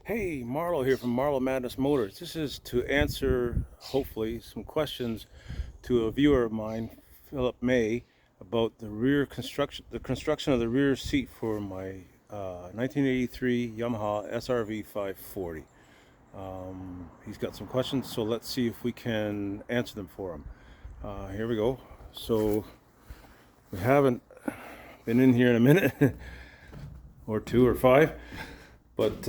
Hey, Marlo here from Marlo Madness Motors. This is to answer, hopefully, some questions to a viewer of mine, Philip May, about the construction of the rear seat for my 1983 Yamaha SRV540. He's got some questions, so let's see if we can answer them for him. Here we go. So we haven't been in here in a minute, or two or five, but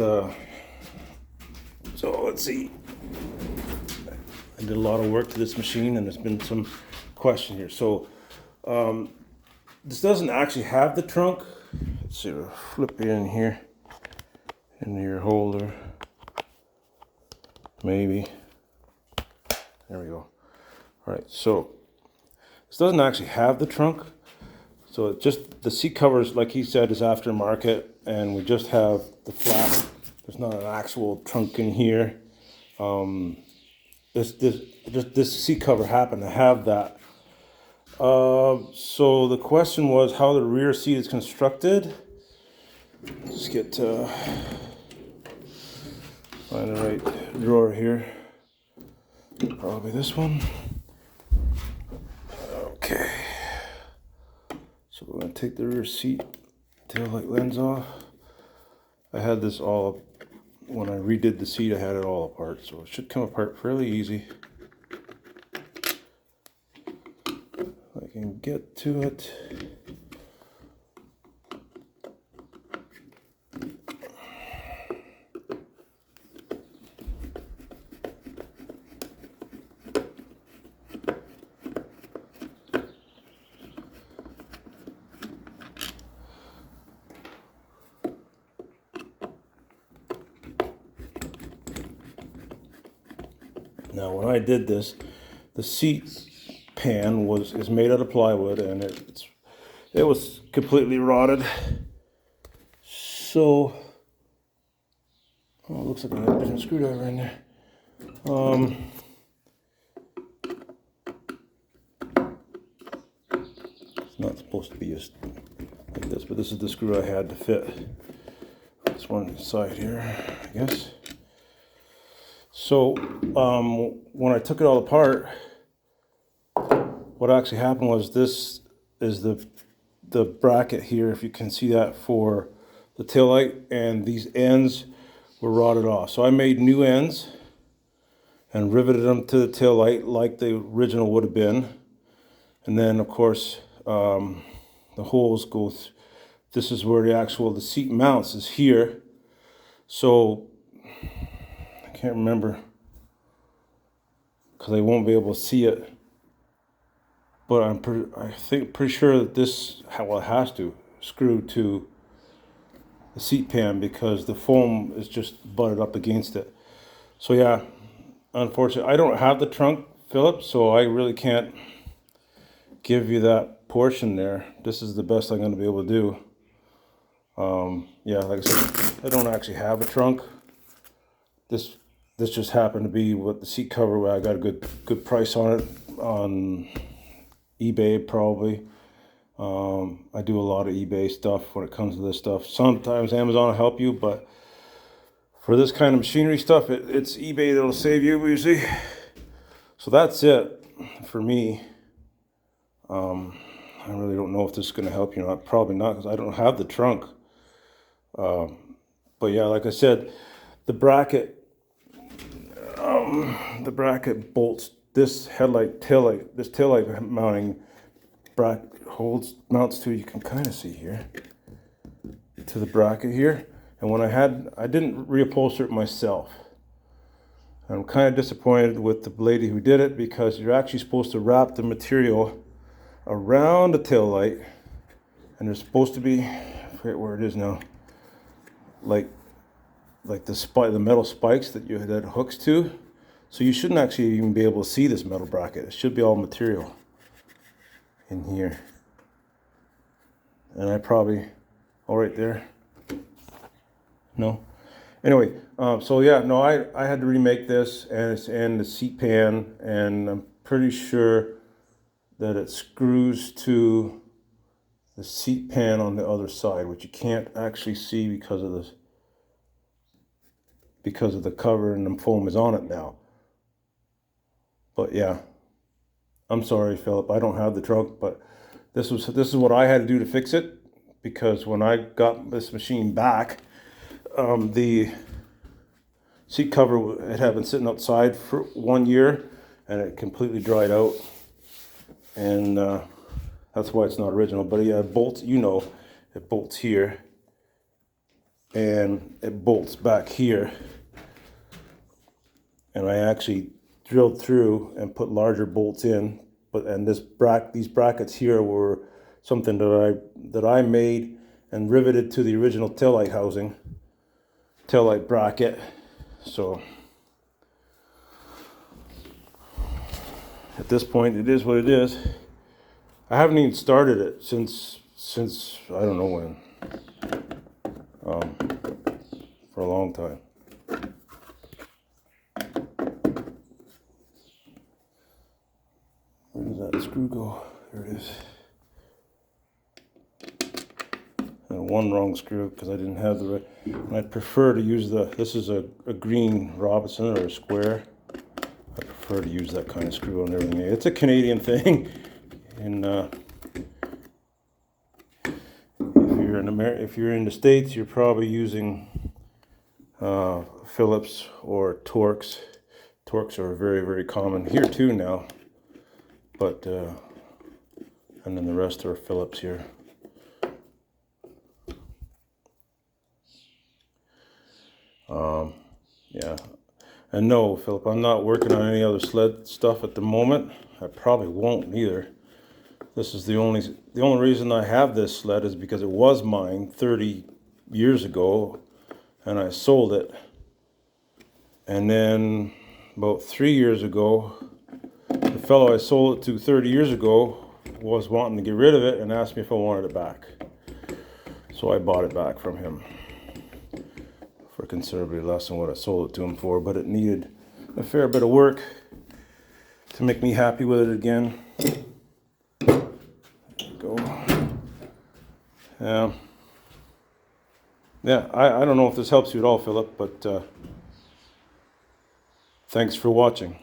so let's see. I did a lot of work to this machine, and there's been some question here. So this doesn't actually have the trunk. Let's see, we'll flip it in here, into your holder. Maybe. There we go. All right, so this doesn't actually have the trunk. So it just, the seat covers, like he said, is aftermarket, and we just have the flap. There's not an actual trunk in here. This seat cover happened to have that. So the question was how the rear seat is constructed. Let's get to find the right drawer here. Probably this one. Okay. So we're gonna take the rear seat taillight lens off. I had this all, when I redid the seat, I had it all apart, so it should come apart fairly easy. I can get to it. Now, when I did this, the seat pan is made out of plywood, and it was completely rotted. So, oh, it looks like I got a different screwdriver in there. It's not supposed to be just like this, but this is the screw I had to fit this one inside here, I guess. So when I took it all apart, what actually happened was this is the bracket here, if you can see that, for the taillight, and these ends were rotted off. So I made new ends and riveted them to the taillight like the original would have been. And then, of course, the holes go this is where the seat mounts is here. So I can't remember because I won't be able to see it, but I'm pretty sure that this, well, it has to screw to the seat pan because the foam is just butted up against it. So yeah, unfortunately, I don't have the trunk, Philip, so I really can't give you that portion there. This is the best I'm going to be able to do. Yeah, like I said, I don't actually have a trunk. This just happened to be what the seat cover, where I got a good price on it on eBay probably. I do a lot of eBay stuff when it comes to this stuff. Sometimes Amazon will help you, but for this kind of machinery stuff, it's eBay that'll save you usually. So that's it for me. I really don't know if this is going to help you or not. Probably not, because I don't have the trunk. But yeah, like I said, the bracket bolts this taillight mounting bracket mounts to, you can kind of see here, to the bracket here. And when I didn't reupholster it myself. I'm kind of disappointed with the lady who did it, because you're actually supposed to wrap the material around the taillight, and there's supposed to be, I forget where it is now, like the metal spikes that hooks to. So you shouldn't actually even be able to see this metal bracket. It should be all material in here. And I probably, oh, right there. No. Anyway, so yeah, no, I had to remake this, and the seat pan, and I'm pretty sure that it screws to the seat pan on the other side, which you can't actually see because of this. because of the cover and the foam is on it now. But yeah, I'm sorry, Philip, I don't have the trunk, but this is what I had to do to fix it, because when I got this machine back, the seat cover had been sitting outside for 1 year and it completely dried out, and that's why it's not original. But yeah, it bolts, it bolts here and it bolts back here, and I actually drilled through and put larger bolts in. And these brackets here were something that I made and riveted to the original taillight housing, taillight bracket. So at this point, it is what it is. I haven't even started it since I don't know when, for a long time. Where does that screw go? There it is. And one wrong screw because I didn't have the right. And I'd prefer to use this is a green Robinson or a square. I prefer to use that kind of screw on everything. It's a Canadian thing, and if you're in the States, you're probably using Phillips or Torx. Torx are very, very common here too now, but and then the rest are Phillips here. Yeah, and no, Philip, I'm not working on any other sled stuff at the moment. I probably won't either. This is the only reason I have this sled is because it was mine 30 years ago, and I sold it. And then about 3 years ago, the fellow I sold it to 30 years ago was wanting to get rid of it and asked me if I wanted it back. So I bought it back from him for considerably less than what I sold it to him for, but it needed a fair bit of work to make me happy with it again. There you go. Yeah, I don't know if this helps you at all, Philip, but thanks for watching.